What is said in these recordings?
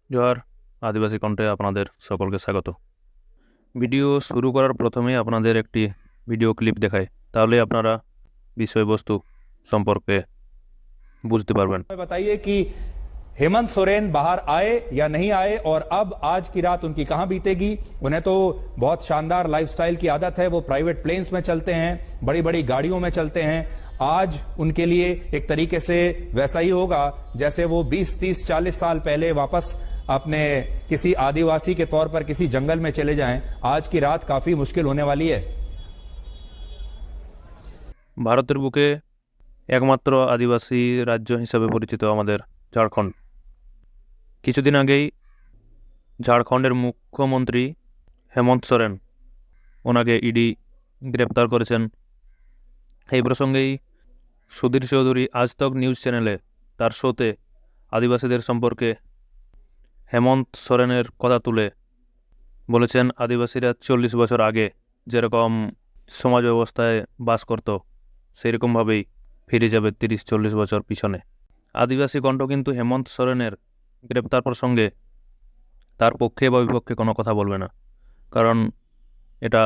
জোহার আদিবাসী কণ্ঠে আপনাদের সকলকে স্বাগত। ভিডিও শুরু করার প্রথমেই আপনাদের একটি ভিডিও ক্লিপ দেখাই, তাহলে আপনারা বিষয়বস্তু সম্পর্কে বুঝতে পারবেন। बताइए कि हेमंत सोरेन बाहर आए या नहीं आए और अब आज की रात उनकी कहां बीतेगी। उन्हें तो बहुत शानदार लाइफस्टाइल की आदत है, वो प्राइवेट प्लेन्स में चलते हैं, बड़ी बड़ी गाड़ियों में चलते हैं। आज उनके लिए एक तरीके से वैसा ही होगा जैसे वो 20, 30, 40 साल पहले वापस अपने किसी आदिवासी के तौर पर किसी जंगल में चले जाएं। आज की रात काफी मुश्किल होने वाली है। ভারতের বুকে একমাত্র আদিবাসী রাজ্য হিসাবে পরিচিত আমাদের ঝাড়খণ্ড। কিছুদিন আগেই ঝাড়খণ্ডের মুখ্যমন্ত্রী হেমন্ত সোরেন, ওনাকে ইডি গ্রেপ্তার করেছেন। এই প্রসঙ্গেই সুধীর চৌধুরী আজ তক নিউজ চ্যানেলে তার শোতে আদিবাসীদের সম্পর্কে হেমন্ত সোরেনের কথা তুলে বলেছেন, আদিবাসীরা 40 বছর আগে যেরকম সমাজ ব্যবস্থায় বাস করত সেরকমভাবেই ফিরে যাবে 30-40 বছর পিছনে। আদিবাসী কণ্ঠ কিন্তু হেমন্ত সোরেনের গ্রেপ্তার প্রসঙ্গে তার পক্ষে বা বিপক্ষে কোনো কথা বলবে না, কারণ এটা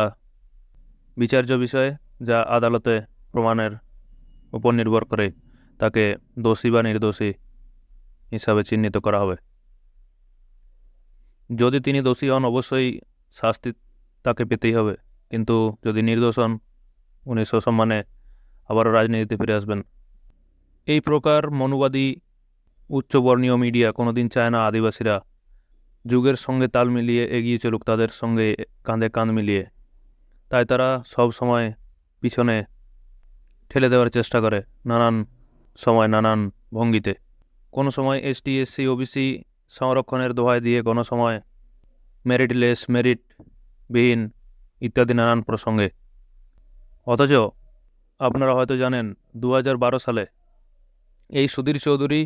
বিচার্য বিষয় যা আদালতে প্রমাণের উপর নির্ভর করে তাকে দোষী বা নির্দোষী হিসাবে চিহ্নিত করা হবে। যদি তিনি দোষী হন অবশ্যই শাস্তি তাকে পেতেই হবে, কিন্তু যদি নির্দোষ হন উনি সসম্মানে আবারও রাজনীতিতে ফিরে আসবেন। এই প্রকার মনুবাদী উচ্চবর্ণীয় মিডিয়া কোনোদিন চায় না আদিবাসীরা যুগের সঙ্গে তাল মিলিয়ে এগিয়ে চলুক, তাদের সঙ্গে কাঁধে কাঁধ মিলিয়ে। তাই তারা সব সময় পিছনে ঠেলে দেওয়ার চেষ্টা করে নানান সময় নানান ভঙ্গিতে। কোনো সময় এসটি এসসি ওবিসি সংরক্ষণের দোহাই দিয়ে, কোনো সময় মেরিটলেস মেরিটবিহীন ইত্যাদি নানান প্রসঙ্গে। অথচ আপনারা হয়তো জানেন 2012 সালে এই সুধীর চৌধুরী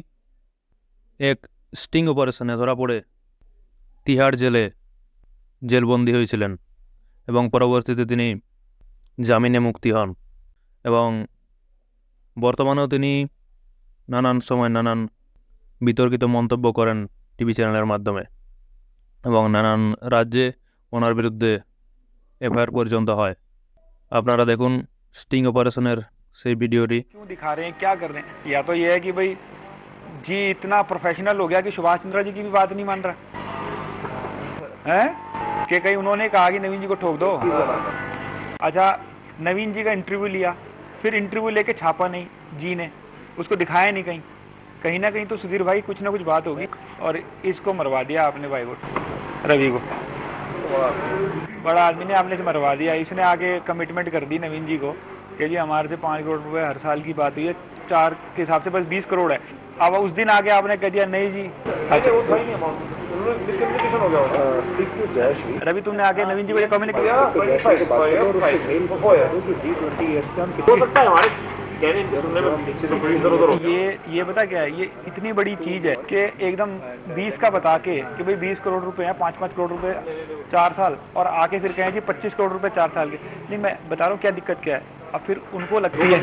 এক স্টিং অপারেশনে ধরা পড়ে তিহাড় জেলে জেলবন্দি হয়েছিলেন এবং পরবর্তীতে তিনি জামিনে মুক্তি হন এবং বর্তমানেও তিনি নানান সময় নানান বিতর্কিত মন্তব্য করেন টিভি চ্যানেলের মাধ্যমে এবং নানান রাজ্যে ওনার বিরুদ্ধে এফআইআর পর্যন্ত হয়। আপনারা দেখুন স্টিং অপারেশনের সেই ভিডিওটি। क्यों दिखा रहे हैं, क्या कर रहे हैं? या तो ये है कि भाई जी इतना प्रोफेशनल हो गया कि सुभाष चंद्र जी की भी बात नहीं मान रहा है कि कहीं उन्होंने कहा कि नवीन जी को ठोक दो। अच्छा, नवीन जी का इंटरव्यू लिया, फिर इंटरव्यू लेके छापा नहीं जी ने, उसको दिखाया नहीं कहीं। कहीं ना कहीं तो सुधीर भाई कुछ ना कुछ बात होगी और इसको मरवा दिया आपने भाई को, रवि को। बड़ा आदमी ने आपने से मरवा दिया। इसने आगे कमिटमेंट कर दी नवीन जी को कि जी हमारे से 5 करोड़ रुपए हर साल की बात हुई है, 4 के हिसाब से बस 20 करोड़ है। अब उस दिन आगे आपने कह दिया नहीं जी। अच्छा, वो था ही नहीं अमाउंट, मिसकम्युनिकेशन हो गया होगा। रवि तुमने आगे नवीन जी को ये कम्युनिकेट हो सकता है हमारे ये पता क्या है, ये इतनी बड़ी चीज है कि एकदम 20 का बता के कि भाई 20 करोड़ रुपए हैं, 5-5 करोड़ रुपए 4 साल, और आके फिर कहें जी 25 करोड़ रुपए 4 साल के। नहीं, मैं बता रहा हूँ क्या दिक्कत क्या है। अब फिर उनको लगती है,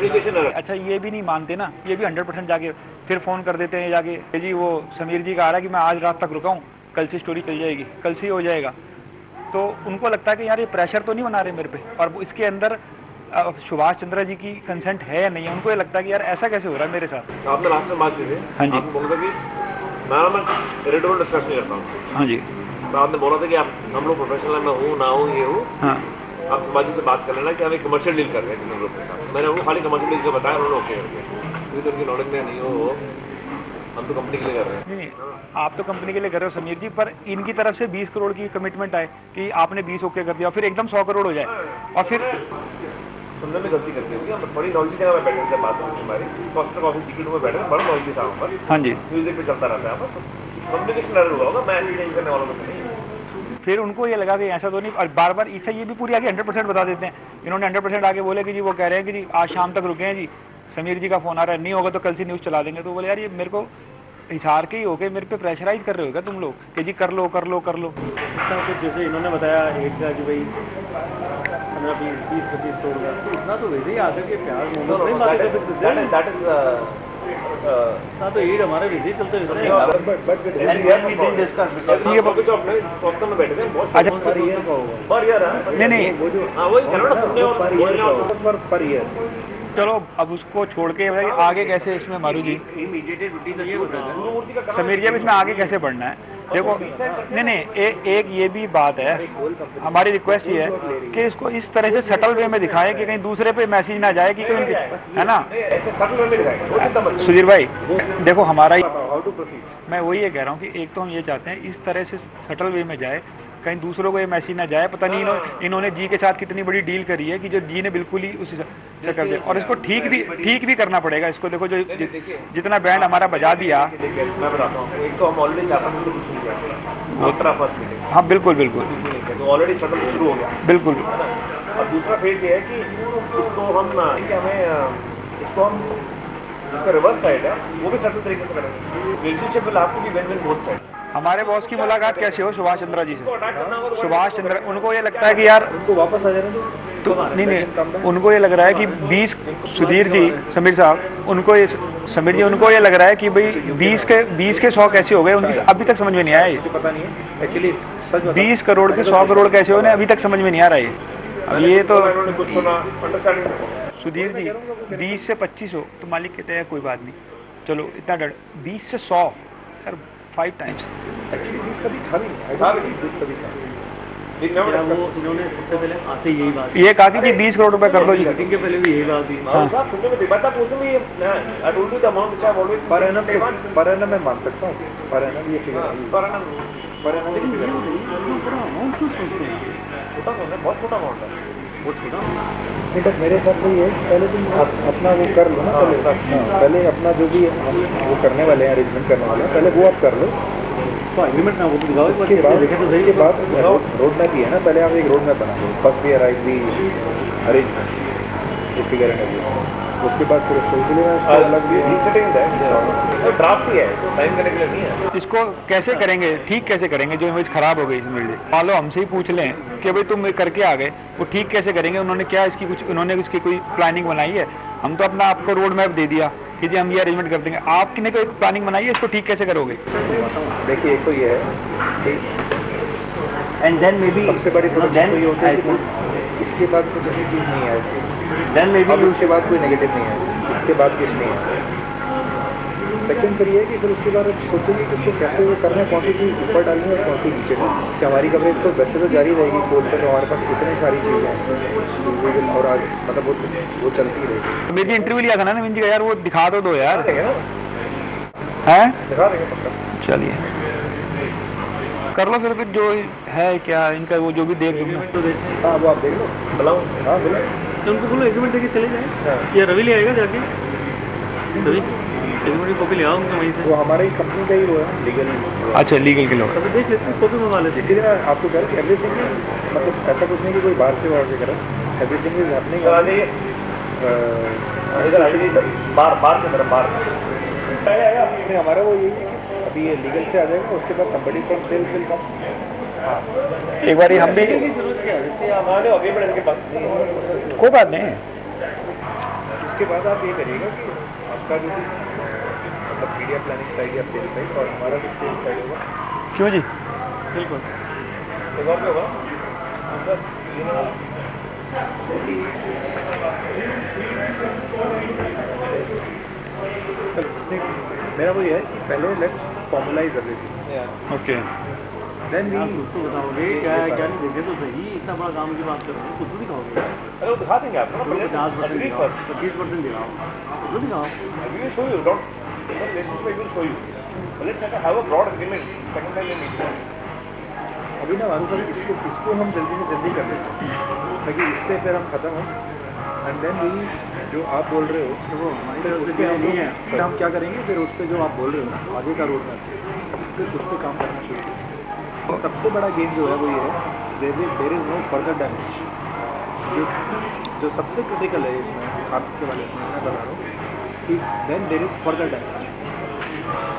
अच्छा ये भी नहीं मानते ना, ये भी 100% जाके फिर फोन कर देते हैं जाके जी वो समीर जी का आ रहा है कि मैं आज रात तक रुका हूँ, कल से स्टोरी चल जाएगी, कल से ही हो जाएगा। तो उनको लगता है कि यार ये प्रेशर तो नहीं बना रहे मेरे पे, और इसके अंदर सुभाष चंद्र जी की कंसेंट है या नहीं है। उनको ये लगता है कि यार ऐसा कैसे हो रहा है मेरे साथ। आपने लास्ट में बात की थी, हाँ जी, आपने बोला था कि मैं इरिटेबल डिस्कस नहीं करता हूँ। हाँ जी, तो आपने बोला था कि आप हम लोग प्रोफेशनल है, मैं हूँ ना हूँ ये हूँ, हाँ आप समाजी से बात कर लेना कि हम एक कमर्शियल डील कर रहे हैं लोग के साथ। मैंने उनको खाली कमर्शियल डील का बताया, उन्होंने ओके कर दिया। क्योंकि तो उनकी नॉलेज में नहीं हो, हम तो कंपनी के लिए कर रहे हैं। नहीं, आप तो कंपनी के लिए कर रहे हो समीर जी, पर इनकी तरफ से 20 करोड़ की कमिटमेंट आए कि आपने 20 ओके कर दिया, फिर एकदम 100 करोड़ हो जाए, और फिर तुमने भी गलती करती होगी। हम बड़ी नॉइजी जगह में बैठे थे, बात होती हमारी कॉस्टर कॉफी टिकट में बैठे थे, बड़ा नॉइजी था वहाँ पर। हाँ जी, म्यूजिक पे चलता रहता है, कम्युनिकेशन एरर हुआ होगा, मैं ऐसी नहीं करने वालों में नहीं। फिर उनको ये लगा कि ऐसा तो नहीं, और बार बार इच्छा ये भी पूरी आगे 100% बता देते हैं। इन्होंने 100% आगे बोले कि जी वो कह रहे हैं कि जी आज शाम तक रुके हैं जी, समीर जी का फोन आ रहा है, नहीं होगा तो कल से न्यूज़ चला देंगे। तो बोले यार ये मेरे को हिसार के ही हो गए, मेरे पे प्रेशराइज कर रहे हो क्या तुम लोग कि जी कर लो कर लो कर लो। तो जैसे इन्होंने बताया एक का कि भाई 15-20-25 करोड़ का, इतना तो वैसे ही आकर के प्यार मोहब्बत नहीं बात कर सकते। दैट इज हाँ तो ये हमारे विजिट चलते ये हुए ब- में बैठे थे बहुत अच्छा पर ईयर का होगा पर यार नहीं नहीं वो जो हाँ वही कन्नड़ सुनने और पर बोलने ईयर और पर ईयर चलो अब उसको छोड़ के बताइए आगे कैसे इसमें मारू जी गुरुमूर्ति का समीर जी अब इसमें आगे कैसे बढ़ना है देखो नहीं नहीं एक ये भी बात है हमारी रिक्वेस्ट ये है कि इसको इस तरह से सटल वे में दिखाएं कि कहीं दूसरे पे मैसेज ना जाए कि कोई उनके है ना ऐसे सटल में दिखाएंगे वो चिंता मत सुधीर भाई देखो हमारा हाउ टू प्रोसीड मैं वही ये कह रहा हूँ कि एक तो हम ये चाहते हैं इस तरह से सटल वे में जाए कहीं दूसरों को ये मैसेज ना जाए पता नहीं इन्होंने जी के साथ कितनी बड़ी डील करी है कि जो जी ने बिल्कुल ही उसी से कर दिया और इसको ठीक भी करना पड़ेगा इसको देखो जो जितना बैंड हमारा बजा दिया देखिए मैं बताता हूँ एक तो हम ऑलरेडी 4 मिनट कुछ नहीं किया वो तरह फर्स्ट मीटिंग हाँ बिल्कुल बिल्कुल तो ऑलरेडी शटल शुरू हो गया बिल्कुल है ना और दूसरा फेज ये है कि इसको हम कि हमें इसको हम जिसका रिवर्स साइड है वो भी सटल तरीके से करेंगे relationship will have to be win both side हमारे बॉस की मुलाकात कैसे हो सुभाष चंद्रा जी से अटैक करना होगा तो सुभाष चंद्र उनको ये लगता है कि यार उनको वापस आ जाने दो तो नहीं उनको ये लग रहा है कि 20 सुधीर जी समीर साहब उनको ये समीर जी उनको ये लग रहा है कि भाई 20 के 100 कैसे हो गए उनकी अभी तक समझ में नहीं आया ये मुझे पता नहीं है एक्चुअली सच बता 20 करोड़ के 100 करोड़ कैसे हो अभी तक समझ में नहीं आ रहा है अब ये तो इन्होंने कुछ सुना अंडरस्टैंडिंग सुधीर जी 20 से 25 हो तो मालिक कहते हैं कोई बात नहीं चलो इतना डर 20 से 100 यार 5 टाइम्स एक्चुअली दिस कभी था नहीं दिस कभी था क्या वो इन्होंने सबसे पहले आते यही बात ये कहा कि 20 करोड़ रुपए कर दो जी मीटिंग के पहले भी यही बात थी साहब सुनने में बात आप बोलते हैं I told you the amount which I have always per annum मैं मान सकता हूँ पर एनम ये figure per annum per annum ये फिगर अमाउंट क्यों सोचते हैं छोटा अमाउंट है बहुत छोटा अमाउंट है वो छोटा नहीं बट मेरे हिसाब से ये है पहले तुम अपना वो कर लो ना पहले अपना जो भी हम वो करने वाले हैं अरेंजमेंट करने वाले हैं पहले वो आप कर लो तो एग्रीमेंट ना वो तो दिखाओ उसके बाद उसके बाद रोड मैप ही है ना पहले आप एक रोड मैप बना लो first we arrive the arrangement figure and उसके बाद फिर उसको इसलिए मैं उसको अलग भी रीसेटिंग दैट ड्राफ्ट ही है तो टाइम करने के लिए नहीं है इसको कैसे करेंगे ठीक कैसे करेंगे जो इमेज खराब हो गई समीर जी मान लो हमसे ही पूछ लें कि भाई तुम ये करके आ गए वो ठीक कैसे करेंगे उन्होंने क्या इसकी कुछ उन्होंने इसकी कोई प्लानिंग बनाई है हम तो अपना आपको रोड मैप दे दिया कि जी हम ये अरेंजमेंट कर देंगे आपने कोई प्लानिंग बनाई है इसको ठीक कैसे करोगे देखिए एक तो ये है कि एंड देन मे बी सबसे बड़ी प्रॉब्लम तो ये होता है कि इसके बाद कुछ ऐसी चीज़ नहीं आएगी देन मे अब उसके बाद कोई नेगेटिव नहीं है इसके बाद कुछ नहीं है सेकंड फिर ये है कि फिर उसके बाद आप सोचेंगे कि उसको कैसे वो करना है कौन सी चीज़ ऊपर डालनी है और कौन सी नीचे डालनी है कि हमारी कवरेज तो वैसे तो जारी रहेगी कोर्ट पर तो हमारे पास इतनी सारी चीज़ें हैं और आज मतलब वो चलती रहेगी समीर जी इंटरव्यू लिया था ना नवीन जी का यार वो दिखा तो दो यार देंगे ना हैं दिखा देंगे पक्का चलिए कर लो फिर जो है क्या इनका वो जो भी देख लो ना तो देखते हैं हाँ वो आप देख लो बुलाऊं हाँ बोलो तो उनको बोलो एग्रीमेंट देके चले जाए या रवि ले आएगा जाके रवि एग्रीमेंट की कॉपी ले आओ उनका वहीं से वो हमारी कंपनी का ही वो है लीगल अच्छा लीगल के लोग तब देख लेते हैं कॉपी मंगा लेते इसीलिए मैं आपको कह रहा हूँ एवरीथिंग इज मतलब ऐसा कुछ नहीं कि कोई बाहर से ऑर्डर करे एवरीथिंग इज हैपनिंग इधर आ जाइए इधर आ जाइए सर बाहर की तरफ बाहर हमारा वो यही है कि अभी ये लीगल से आ जाएगा उसके बाद somebody from sales will come एक बार हम भी जरूरत क्या है जैसे आप हमारे अभी बड़े इनके पास कोई बात नहीं उसके बाद आप ये करिएगा कि आपका जो भी मतलब मीडिया प्लानिंग साइड या सेल साइड और हमारा भी सेल साइड होगा क्यों जी बिल्कुल एक और क्या होगा मेरा वो ये है कि पहले let's formalise everything okay then आप खुद तो बताओगे क्या है क्या नहीं देखे तो सही इतना बड़ा काम की बात कर रहे हो खुद तो दिखाओगे अरे वो दिखा देंगे आपको ना 50% agree दिखाओ first. 25% दिखाओ खुद तो दिखाओ We will show you. Don't. In the relationship, we will show you. But let's have a broad agreement. Second time we meet. अभी ना मालूम सर इसको हम जल्दी से जल्दी कर लेते हैं ताकि इससे फिर हम खत्म हो एंड देन वी जो आप बोल रहे हो तो वो हमारी फिर तरफ उस से पे नहीं है फिर हम क्या करेंगे फिर उस पे जो आप बोल रहे हो आगे का रोड मैप फिर उस पर काम करना शुरू करेंगे और सबसे बड़ा गेम जो है वो ये है there is no further damage जो सबसे क्रिटिकल है इसमें आपके वाले इसमें मैं बता रहा हूँ कि then there is further damage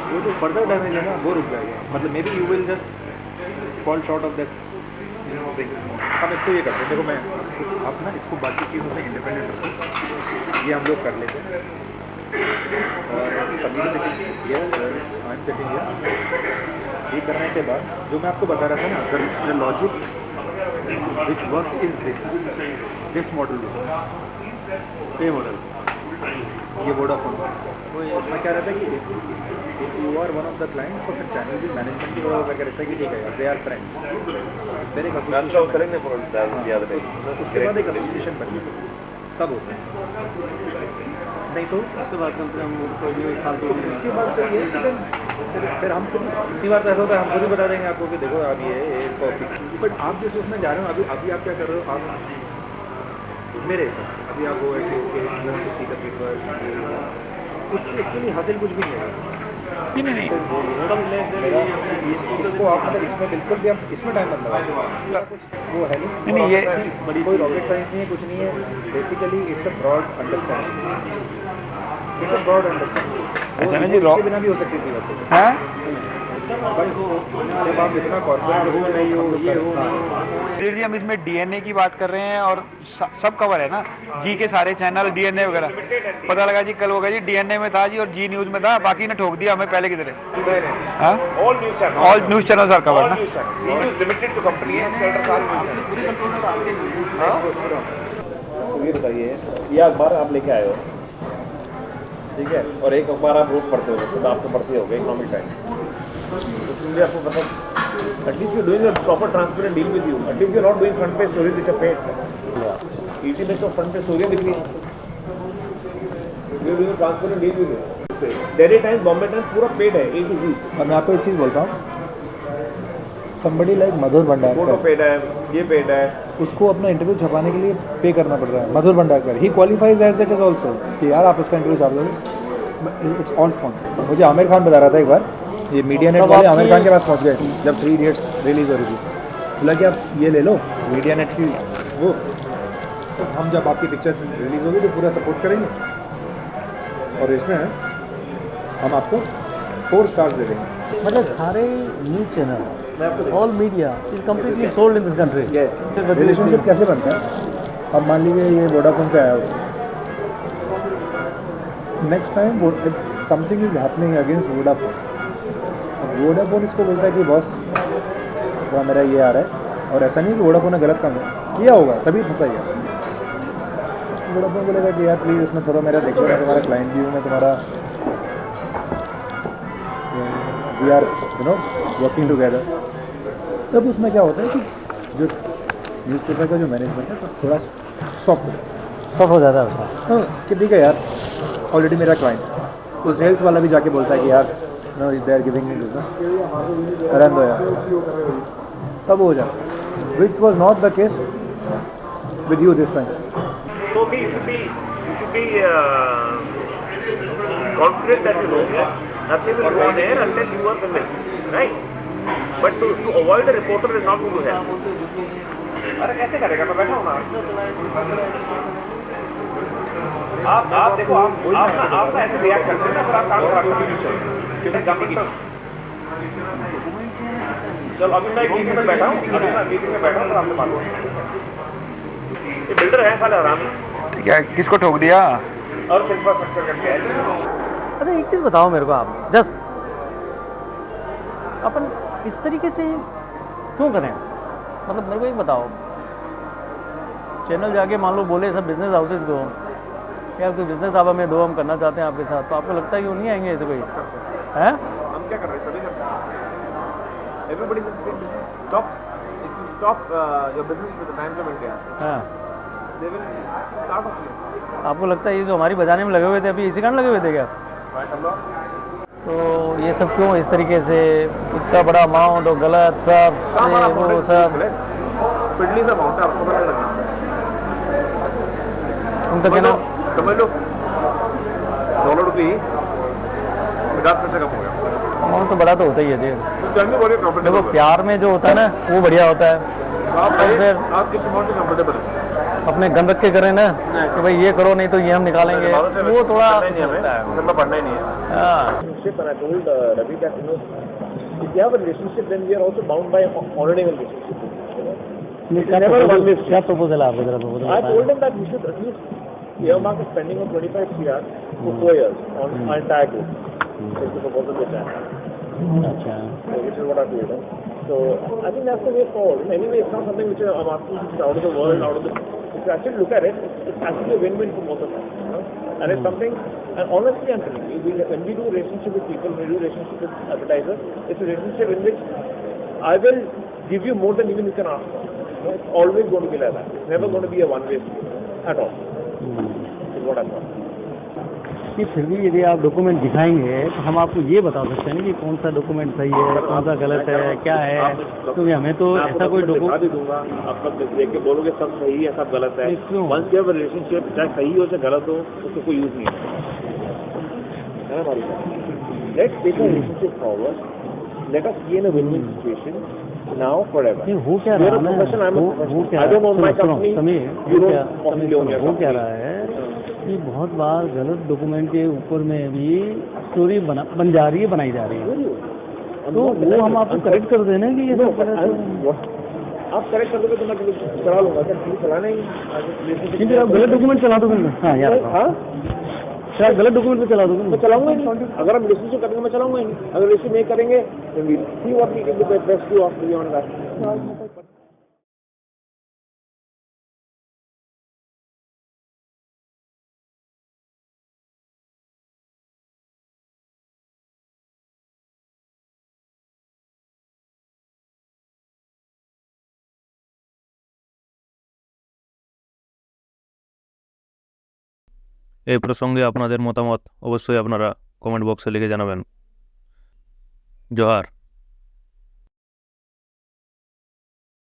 वो जो फर्दर डैमेज है ना वो रुक जाएगा मतलब may be you will just fall short of that हम इसको ये करते हैं देखो मैं आप ना इसको बाकी चीज़ों से इंडिपेंडेंट रखो ये हम लोग कर लेते हैं और communicating here I am setting here. ये करने के बाद जो मैं आपको बता रहा था ना, the logic which work is this model पे मॉडल, ये वोडाफोन। तो इसमें क्या रहता है कि if you are one of the client तो फिर चैनल की मैनेजमेंट की तरफ करके रहता है कि ठीक है दे आर फ्रेंड्स, फिर एक उसके बाद एक एसोसिएशन बनी तब होता है, नहीं तो उसके बाद कम से कम कोई भी फालतू तो उसके बाद तो ये फिर हम इतनी बार तो ऐसा होता है हम खुद ही बता देंगे आपको कि देखो अब ये फिक्स। बट आप जिस उसमें जा रहे हो अभी आप क्या कर रहे हो, आप मेरे हिसाब अभी आप वो कुछ एक्चुअली हासिल कुछ भी नहीं है। इसको आप मतलब इसमें बिल्कुल भी आप इसमें टाइम मत लगाओ, वो है नहीं, ये बड़ी कोई रॉकेट साइंस नहीं है, कुछ नहीं है। Basically it's a broad understanding, it's a broad understanding. ऐसा ना जी, इसके बिना भी हो सकती थी वैसे, हैं जब आप इतना कॉर्पोरेट उसमें नहीं हो ये हो धीरे जी हम इसमें डीएनए की बात कर रहे हैं और सब कवर है ना जी के सारे चैनल डीएनए वगैरह। पता लगा जी कल होगा जी डीएनए में था जी और जी न्यूज में था, बाकी ने ठोक दिया हमें पहले की तरह। हाँ all news channel are cover ना। लिमिटेड टू कंपनी है, इसके अंडर सारे न्यूज़ चैनल। तो ये बताइए, ये अखबार आप लेके आए हो, ठीक है, और एक अखबार आप रोज पढ़ते हो, तो आपको पढ़ते हो इकोनॉमिक टाइम, उसमें भी आपको पता at least you doing a proper transparent deal with you, at least you not doing front page story which are paid. ET में तो फ्रंट पेज स्टोरी दिख रही है, you doing transparent deal with you. Daily times, Bombay times पूरा paid है A to Z। और मैं आपको एक चीज़ बोलता हूँ, somebody like मधुर भंडारकर, फोटो पेड है, ये पेड है, उसको अपना इंटरव्यू छपाने के लिए पे करना पड़ रहा है। मधुर भंडारकर ही qualifies as it is also कि यार आप उसका इंटरव्यू छाप दोगे, इट्स ऑल स्पॉन्सर। मुझे आमिर खान बता रहा था एक बार, ये मीडिया नेट वाले आमिर खान के पास पहुंच गए जब 3 इडियट्स रिलीज हो रही थी। बोला कि आप ये ले लो मीडिया नेट की वो, तो हम जब आपकी पिक्चर रिलीज होगी तो पूरा सपोर्ट करेंगे और इसमें हम आपको 4 स्टार्स दे देंगे। मतलब सारे news channel all media is completely sold in this country. Relationship कैसे बनता है? अब मान लीजिए ये वोडाफोन का आया, next time something is happening against Vodafone, Vodafone इसको बोलता है कि बॉस वहाँ मेरा ये आ रहा है, और ऐसा नहीं कि वोडाफोन ने गलत काम किया होगा तभी फंसाइएगा। वोडाफोन बोलेगा कि यार प्लीज़ इसमें थोड़ा मेरा देखो, मैं तुम्हारा क्लाइंट भी हूँ, मैं तुम्हारा वी आर वर्किंग टुगेदर। तब उसमें क्या होता है कि जो न्यूज़पेपर का जो मैनेजमेंट है तो थोड़ा सॉफ्ट हो जाता है उसका, कि ठीक है यार ऑलरेडी मेरा क्लाइंट, तो सेल्स वाला भी जाके बोलता है कि यार no they are giving me business, रहने दो यार, तब हो जाता, which was not the case with you this time. So you should be confident that you know nothing will go on air until you are convinced, right? But to avoid a reporter is not going to help. अरे कैसे करेगा, मैं बैठा हूँ ना। आप देखो, आप ना ऐसे रिएक्ट करते हैं ना, फिर आप काम खराब करते हैं। चलो अभी मैं मीटिंग में बैठा हूँ, तो आपसे बात करूँ। ये बिल्डर है साले हरामी, क्या किसको ठोक दिया? और इंफ्रास्ट्रक्चर करके है। अच्छा एक चीज़ बताओ मेरे को आप, जस्ट अपन इस तरीके से क्यों करें? मतलब मेरे को एक बताओ, चैनल जाके मान लो बोले सब बिजनेस हाउसेज को यार कोई बिजनेस आप हमें दो, हम करना चाहते हैं आपके साथ, तो आपको लगता है कि वो नहीं आएंगे ऐसे कोई? हैं? हम क्या कर रहे हैं, सभी करते हैं। Everybody is in the same business. If you stop your business with the Times of India, हाँ, they will start off you. आपको लगता है ये जो हमारी बजाने में लगे हुए थे अभी इसी कारण लगे हुए थे क्या? तो ये सब क्यों इस तरीके से इतना बड़ा अमाउंट और गलत सब वो सब पिटली सा अमाउंट है, आपको पता नहीं लगना। उनका कहना समझ लो $1 50 पैसे कम हो गया। अमाउंट तो बड़ा तो होता ही है जी। जल्दी बोलिए कंफर्टेबल। देखो प्यार में जो होता है ना वो बढ़िया होता है, और फिर आप किस अमाउंट से कंफर्टेबल है? अपने गन रख के करें ना कि भाई ये करो नहीं तो ये हम निकालेंगे, वो थोड़ा सब पढ़ना ही नहीं है। हाँ। And I told Ravi that if you have a relationship, then we are also bound by honoring a relationship. क्या प्रपोजल है आपका? जरा proposal I told him that we should at least earmark a spending of 25 CR for 4 years on our entire group. It's the proposal which I have. अच्छा Which is what I've told them. So I think that's the way forward. Anyway, it's not something which I'm asking which is out of the world, out of the. If you actually look at it, it's actually a win-win for both of us. You know? And it's something. And honestly, Anthony, when we do relationship with people, when we do relationship with advertisers, it's a relationship in which I will give you more than even you can ask for. You know, it's always going to be like that. It's never going to be a one-way street at all. Is what I thought. कि फिर भी यदि आप document दिखाएंगे तो हम आपको ये बता सकते हैं कि कौन सा डॉक्यूमेंट सही है, कौन सा गलत है, क्या है, क्योंकि हमें तो ऐसा कोई दिखा डॉक्यूमेंट भी दूंगा, आप सब देख के बोलोगे सब सही है, सब गलत है। क्यों? Once you have a relationship, चाहे सही हो चाहे गलत हो, उसको कोई यूज नहीं है ना हमारी बात। Let's take a relationship forward, let us be in a win win situation now forever. हो क्या रहा है ना, हो क्या रहा है, हो क्या रहा है कि बहुत बार गलत डॉक्यूमेंट के ऊपर में भी स्टोरी बन जा रही है, बनाई जा रही है, तो वो हम आपको करेक्ट कर देना कि ये सब गलत है। आप करेक्ट कर दोगे तो मैं चला लूंगा, क्या चलाना ही फिर आप गलत डॉक्यूमेंट चला दोगे ना? हाँ यार, हाँ फिर आप गलत डॉक्यूमेंट पे चला दोगे मैं ना? चलाऊंगा ही नहीं। अगर हम रिलेशनशिप करेंगे मैं चलाऊंगा ही नहीं। अगर रिलेशनशिप नहीं करेंगे तो we see what we can do best to of beyond that. এই প্রসঙ্গে আপনাদের মতামত অবশ্যই আপনারা কমেন্ট বক্সে লিখে জানাবেন। জোহার।